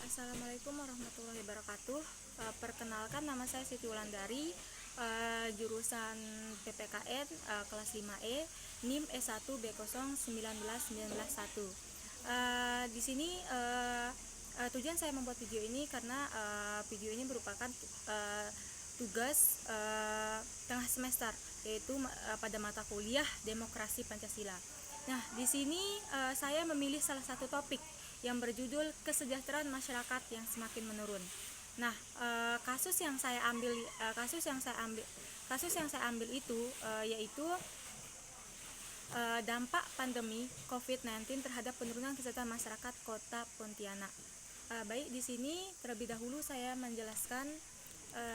Assalamualaikum warahmatullahi wabarakatuh. Perkenalkan, nama saya Siti Wulandari, jurusan PPKN kelas 5E, NIM E1B01991. Di sini tujuan saya membuat video ini karena video ini merupakan tugas tengah semester, yaitu pada mata kuliah Demokrasi Pancasila. Nah, di sini saya memilih salah satu topik yang berjudul kesejahteraan masyarakat yang semakin menurun. Nah, kasus yang saya ambil itu yaitu dampak pandemi COVID-19 terhadap penurunan kesejahteraan masyarakat Kota Pontianak. Baik, di sini terlebih dahulu saya menjelaskan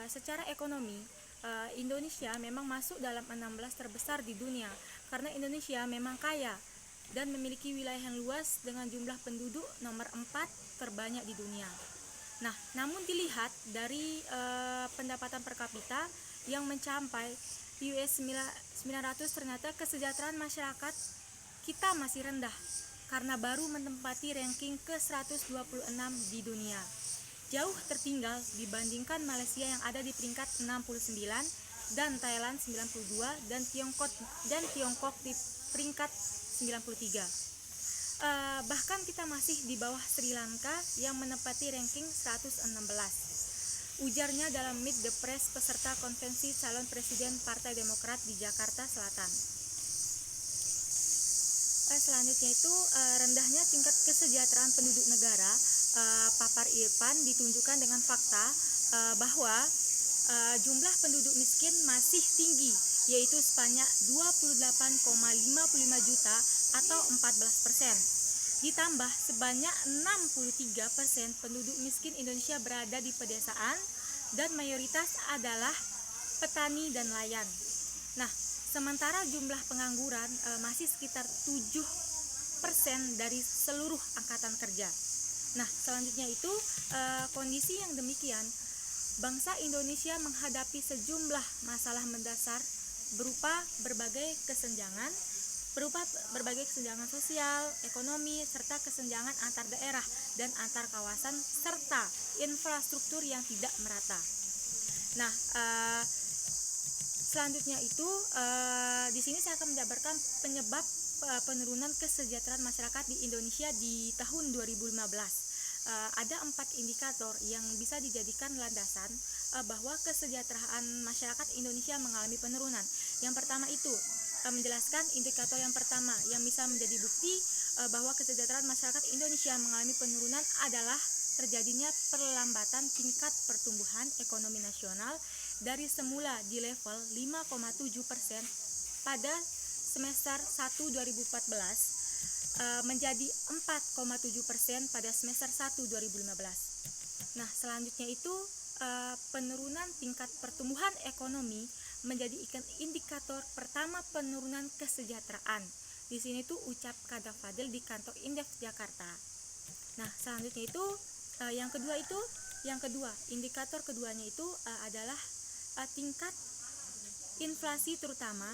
secara ekonomi. Indonesia memang masuk dalam 16 terbesar di dunia karena Indonesia memang kaya dan memiliki wilayah yang luas dengan jumlah penduduk nomor 4 terbanyak di dunia. Nah, namun dilihat dari pendapatan per kapita yang mencapai US$900, ternyata kesejahteraan masyarakat kita masih rendah karena baru menempati ranking ke-126 di dunia. Jauh tertinggal dibandingkan Malaysia yang ada di peringkat 69 dan Thailand 92 dan Tiongkok di peringkat 93. Bahkan kita masih di bawah Sri Lanka yang menempati ranking 116. Ujarnya dalam Meet the Press peserta konvensi calon presiden Partai Demokrat di Jakarta Selatan. Selanjutnya itu rendahnya tingkat kesejahteraan penduduk negara. Papar Irfan ditunjukkan dengan fakta bahwa jumlah penduduk miskin masih tinggi, yaitu sebanyak 28,55 juta atau 14%. Ditambah sebanyak 63% penduduk miskin Indonesia berada di pedesaan dan mayoritas adalah petani dan nelayan. Nah, sementara jumlah pengangguran masih sekitar 7% dari seluruh angkatan kerja. Nah, selanjutnya itu kondisi yang demikian, bangsa Indonesia menghadapi sejumlah masalah mendasar berupa berbagai kesenjangan sosial, ekonomi, serta kesenjangan antar daerah dan antar kawasan, serta infrastruktur yang tidak merata. Nah, selanjutnya itu di sini saya akan menjabarkan penyebab penurunan kesejahteraan masyarakat di Indonesia di tahun 2015. Ada 4 indikator yang bisa dijadikan landasan bahwa kesejahteraan masyarakat Indonesia mengalami penurunan. Yang pertama itu menjelaskan indikator yang pertama yang bisa menjadi bukti bahwa kesejahteraan masyarakat Indonesia mengalami penurunan adalah terjadinya perlambatan tingkat pertumbuhan ekonomi nasional dari semula di level 5,7% pada semester 1 2014 menjadi 4,7% pada semester 1 2015. Nah, selanjutnya itu penurunan tingkat pertumbuhan ekonomi menjadi indikator pertama penurunan kesejahteraan. Di sini tuh ucap Kadaf Fadil di kantor Indef Jakarta. Nah, selanjutnya itu yang kedua indikator keduanya itu adalah tingkat inflasi, terutama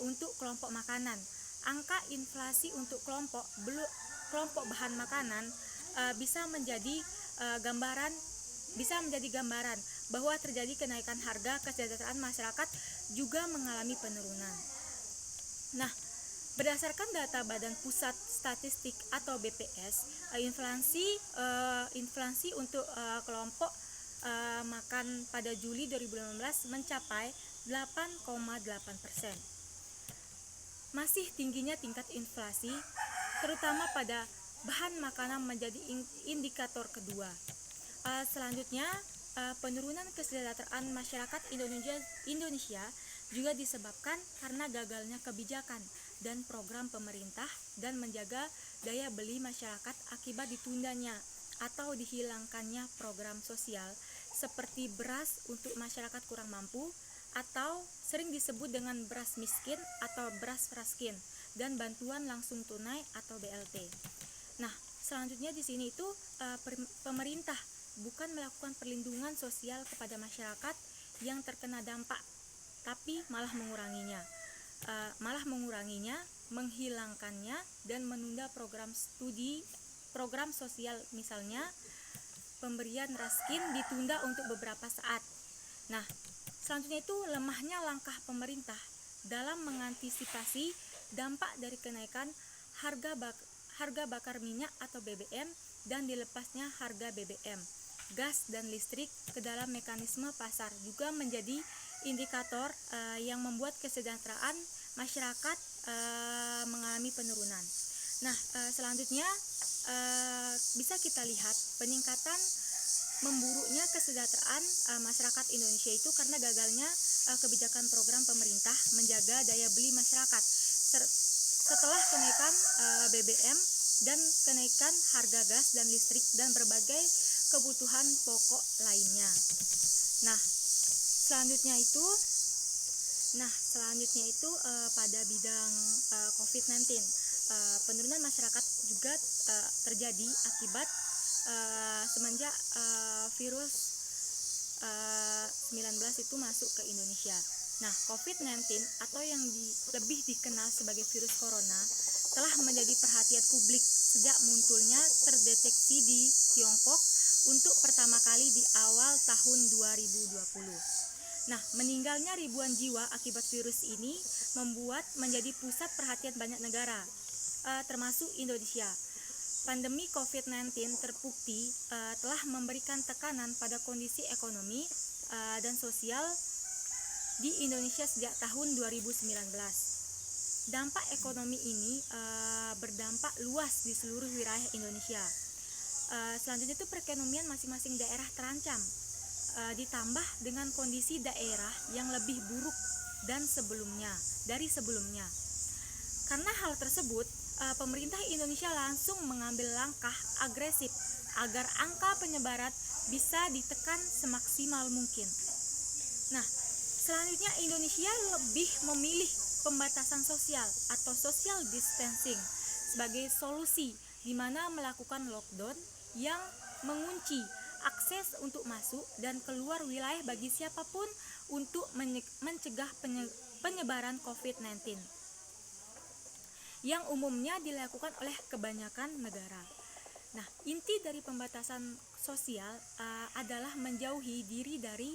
untuk kelompok makanan. Angka inflasi untuk kelompok bahan makanan bisa menjadi gambaran bahwa terjadi kenaikan harga. Kesejahteraan masyarakat juga mengalami penurunan. Nah, berdasarkan data Badan Pusat Statistik atau BPS, inflasi untuk kelompok makan pada Juli 2015 mencapai 8,8%. Masih tingginya tingkat inflasi, terutama pada bahan makanan, menjadi indikator kedua. Selanjutnya, penurunan kesejahteraan masyarakat Indonesia juga disebabkan karena gagalnya kebijakan dan program pemerintah dan menjaga daya beli masyarakat akibat ditundanya atau dihilangkannya program sosial seperti beras untuk masyarakat kurang mampu atau sering disebut dengan beras miskin atau beras raskin, dan bantuan langsung tunai atau BLT. Nah, selanjutnya di sini itu pemerintah bukan melakukan perlindungan sosial kepada masyarakat yang terkena dampak, tapi malah menguranginya, menghilangkannya, dan menunda program sosial, misalnya pemberian raskin ditunda untuk beberapa saat. Nah, selanjutnya itu lemahnya langkah pemerintah dalam mengantisipasi dampak dari kenaikan harga bakar minyak atau BBM dan dilepasnya harga BBM, gas dan listrik ke dalam mekanisme pasar juga menjadi indikator yang membuat kesejahteraan masyarakat mengalami penurunan. Nah, selanjutnya bisa kita lihat peningkatan memburuknya kesejahteraan masyarakat Indonesia itu karena gagalnya kebijakan program pemerintah menjaga daya beli masyarakat setelah kenaikan BBM dan kenaikan harga gas dan listrik dan berbagai kebutuhan pokok lainnya. Nah, selanjutnya itu pada bidang COVID-19, penurunan masyarakat juga terjadi akibat semenjak virus 19 itu masuk ke Indonesia. Nah, COVID-19 atau yang lebih dikenal sebagai virus corona telah menjadi perhatian publik sejak munculnya terdeteksi di Tiongkok untuk pertama kali di awal tahun 2020. Nah, meninggalnya ribuan jiwa akibat virus ini membuat menjadi pusat perhatian banyak negara, termasuk Indonesia. Pandemi COVID-19 terbukti telah memberikan tekanan pada kondisi ekonomi dan sosial di Indonesia sejak tahun 2019. Dampak ekonomi ini berdampak luas di seluruh wilayah Indonesia. Selanjutnya itu perekonomian masing-masing daerah terancam, ditambah dengan kondisi daerah yang lebih buruk dari sebelumnya. Karena hal tersebut, pemerintah Indonesia langsung mengambil langkah agresif agar angka penyebaran bisa ditekan semaksimal mungkin. Nah, selanjutnya Indonesia lebih memilih pembatasan sosial atau social distancing sebagai solusi, di mana melakukan lockdown yang mengunci akses untuk masuk dan keluar wilayah bagi siapapun untuk mencegah penyebaran COVID-19 yang umumnya dilakukan oleh kebanyakan negara. Nah, inti dari pembatasan sosial adalah menjauhi diri dari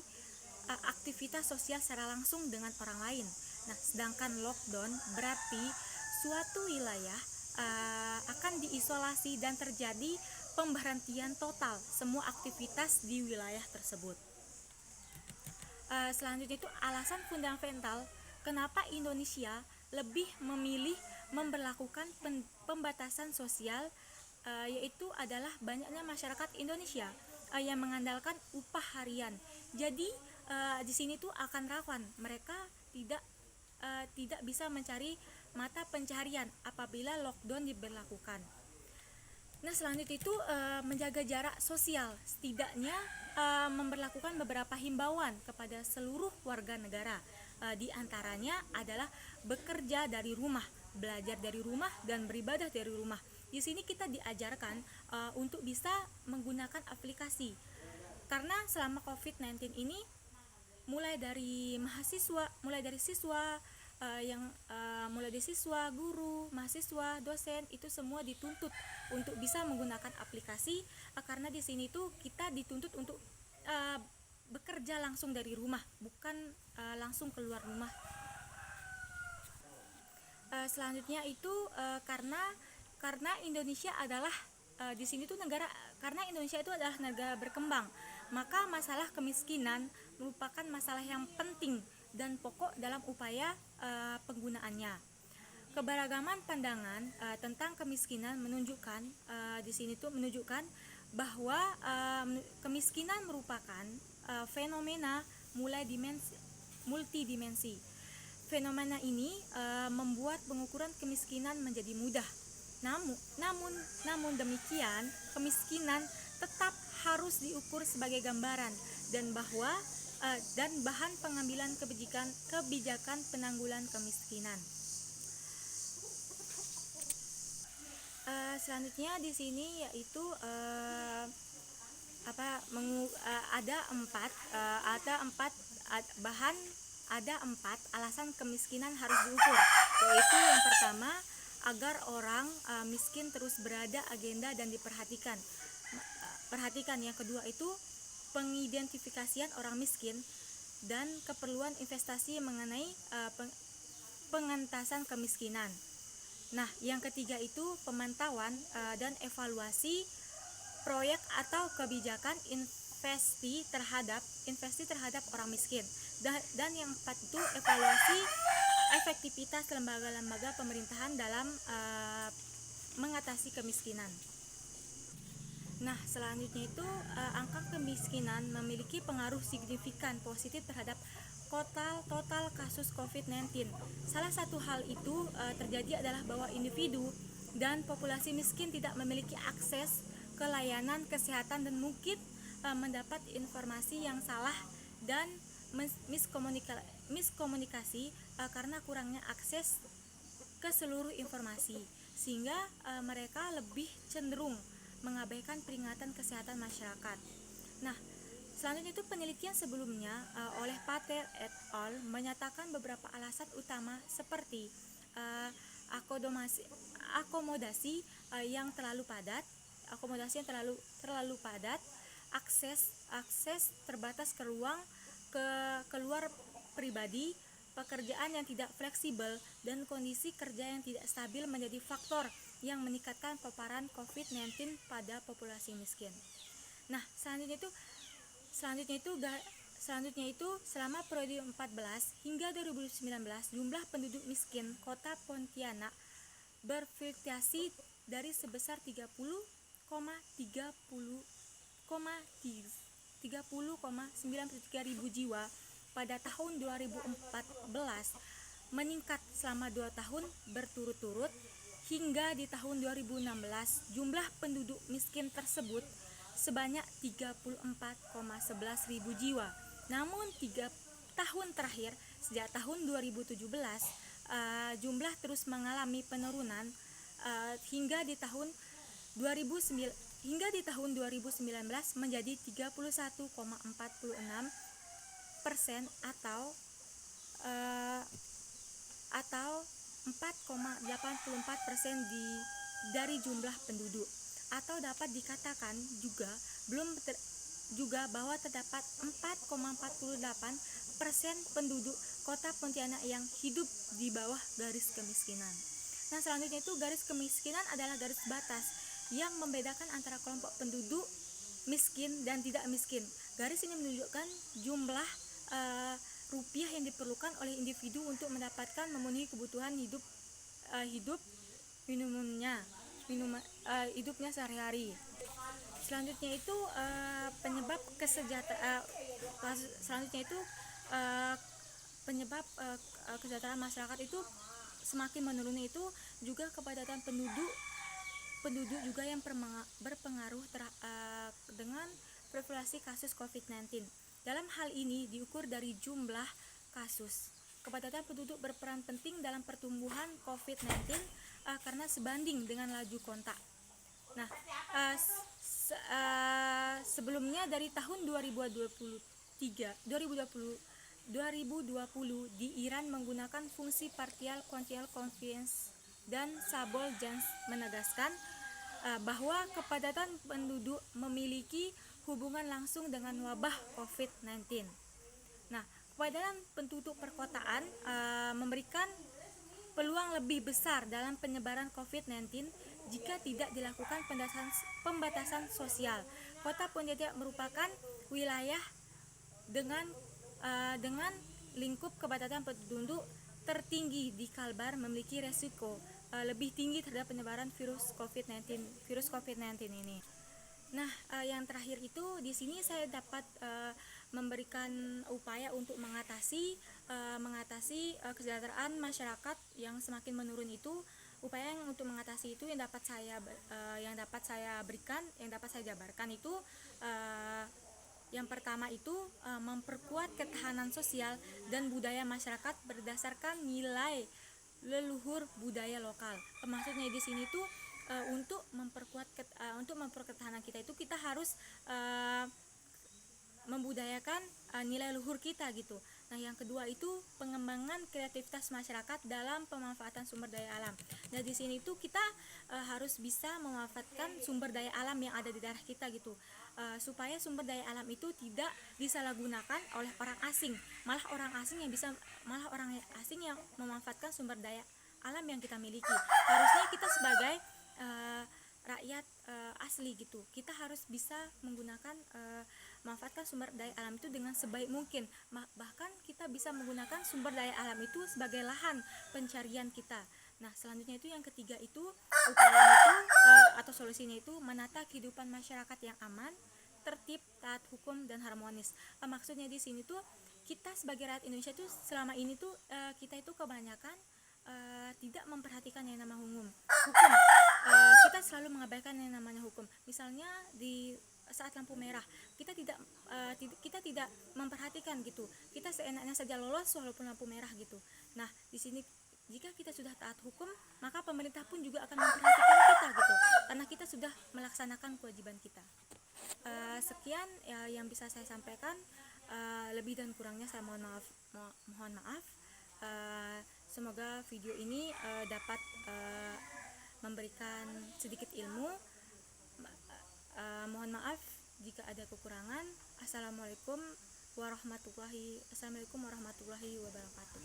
aktivitas sosial secara langsung dengan orang lain. Nah, sedangkan lockdown berarti suatu wilayah akan diisolasi dan terjadi pemberhentian total semua aktivitas di wilayah tersebut. Selanjutnya itu alasan fundamental kenapa Indonesia lebih memilih memberlakukan pembatasan sosial, yaitu adalah banyaknya masyarakat Indonesia yang mengandalkan upah harian. Jadi di sini tuh akan rawan mereka tidak bisa mencari mata pencaharian apabila lockdown diberlakukan. Nah, selanjutnya itu menjaga jarak sosial, setidaknya memberlakukan beberapa himbauan kepada seluruh warga negara. Di antaranya adalah bekerja dari rumah, belajar dari rumah, dan beribadah dari rumah. Di sini kita diajarkan untuk bisa menggunakan aplikasi. Karena selama COVID-19 ini mulai dari siswa, guru, mahasiswa, dosen itu semua dituntut untuk bisa menggunakan aplikasi karena di sini tuh kita dituntut untuk bekerja langsung dari rumah, bukan langsung keluar rumah. Selanjutnya itu karena Indonesia adalah Indonesia itu adalah negara berkembang, maka masalah kemiskinan merupakan masalah yang penting dan pokok dalam upaya penggunaannya. Keberagaman pandangan tentang kemiskinan menunjukkan bahwa kemiskinan merupakan fenomena multidimensi. Fenomena ini membuat pengukuran kemiskinan menjadi mudah. Namun demikian, kemiskinan tetap harus diukur sebagai gambaran dan bahan pengambilan kebijakan penanggulangan kemiskinan. Selanjutnya di sini yaitu ada empat alasan kemiskinan harus diukur, yaitu yang pertama, agar orang miskin terus berada agenda dan diperhatikan. perhatikan. Yang kedua itu pengidentifikasian orang miskin dan keperluan investasi mengenai pengentasan kemiskinan. Nah, yang ketiga itu pemantauan dan evaluasi proyek atau kebijakan investasi terhadap orang miskin. Dan yang keempat itu evaluasi efektivitas lembaga-lembaga pemerintahan dalam mengatasi kemiskinan. Nah, selanjutnya itu angka kemiskinan memiliki pengaruh signifikan positif terhadap total kasus COVID-19. Salah satu hal itu terjadi adalah bahwa individu dan populasi miskin tidak memiliki akses ke layanan kesehatan dan mungkin mendapat informasi yang salah dan miskomunikasi karena kurangnya akses ke seluruh informasi, sehingga mereka lebih cenderung mengabaikan peringatan kesehatan masyarakat. Nah, selanjutnya itu penelitian sebelumnya oleh Patel et al. Menyatakan beberapa alasan utama seperti akomodasi yang terlalu padat, akses terbatas ke ruang keluar pribadi, pekerjaan yang tidak fleksibel, dan kondisi kerja yang tidak stabil menjadi faktor yang meningkatkan paparan COVID-19 pada populasi miskin. Nah, selanjutnya itu selama periode 14 hingga 2019 jumlah penduduk miskin Kota Pontianak berfluktuasi dari sebesar 30,93 ribu jiwa pada tahun 2014 meningkat selama 2 tahun berturut-turut hingga di tahun 2016 jumlah penduduk miskin tersebut sebanyak 34,11 ribu jiwa. Namun 3 tahun terakhir sejak tahun 2017 jumlah terus mengalami penurunan hingga di tahun 2019 menjadi 31,46% atau 4,84% dari jumlah penduduk. Atau dapat dikatakan juga bahwa terdapat 4,48% penduduk Kota Pontianak yang hidup di bawah garis kemiskinan. Nah, selanjutnya itu garis kemiskinan adalah garis batas yang membedakan antara kelompok penduduk miskin dan tidak miskin. Garis ini menunjukkan jumlah rupiah yang diperlukan oleh individu untuk memenuhi kebutuhan hidupnya sehari-hari. Selanjutnya itu penyebab kesejahteraan masyarakat itu semakin menurun itu juga kepadatan penduduk juga yang berpengaruh dengan populasi kasus COVID-19. Dalam hal ini diukur dari jumlah kasus. Kepadatan penduduk berperan penting dalam pertumbuhan COVID-19 karena sebanding dengan laju kontak. Nah, sebelumnya dari tahun 2020 di Iran menggunakan fungsi partial continuous conveyance dan Sabol-Jans menegaskan bahwa kepadatan penduduk memiliki hubungan langsung dengan wabah COVID-19. Nah, kepadatan penduduk perkotaan memberikan peluang lebih besar dalam penyebaran COVID-19 jika tidak dilakukan pembatasan sosial. Kota Pontianak merupakan wilayah dengan lingkup kepadatan penduduk tertinggi di Kalbar, memiliki resiko lebih tinggi terhadap penyebaran virus COVID-19 ini. Nah, yang terakhir itu di sini saya dapat memberikan upaya untuk mengatasi kesejahteraan masyarakat yang semakin menurun itu. Upaya untuk mengatasi itu yang dapat saya jabarkan itu yang pertama itu memperkuat ketahanan sosial dan budaya masyarakat berdasarkan nilai leluhur budaya lokal. Maksudnya di sini tuh untuk memperkuat ketahanan kita itu kita harus membudayakan nilai luhur kita gitu. Nah, yang kedua itu pengembangan kreativitas masyarakat dalam pemanfaatan sumber daya alam. Nah, di sini tuh kita harus bisa memanfaatkan sumber daya alam yang ada di daerah kita gitu. Supaya sumber daya alam itu tidak disalahgunakan oleh orang asing. Malah orang asing yang memanfaatkan sumber daya alam yang kita miliki. Harusnya kita sebagai rakyat asli gitu, kita harus bisa menggunakan manfaatkan sumber daya alam itu dengan sebaik mungkin. Bahkan kita bisa menggunakan sumber daya alam itu sebagai lahan pencarian kita. Nah, selanjutnya itu yang ketiga itu upayanya itu atau solusinya itu menata kehidupan masyarakat yang aman, tertib, taat hukum dan harmonis. Maksudnya di sini tuh kita sebagai rakyat Indonesia tuh selama ini tuh kita itu kebanyakan tidak memperhatikan yang namanya hukum. Kita selalu mengabaikan yang namanya hukum. Misalnya di saat lampu merah, kita tidak memperhatikan gitu. Kita seenaknya saja lolos walaupun lampu merah gitu. Nah, di sini jika kita sudah taat hukum, maka pemerintah pun juga akan memperhatikan kita gitu. Karena kita sudah melaksanakan kewajiban kita. Sekian ya, yang bisa saya sampaikan. Lebih dan kurangnya saya mohon maaf. Semoga video ini dapat memberikan sedikit ilmu. Mohon maaf jika ada kekurangan. Assalamualaikum warahmatullahi wabarakatuh.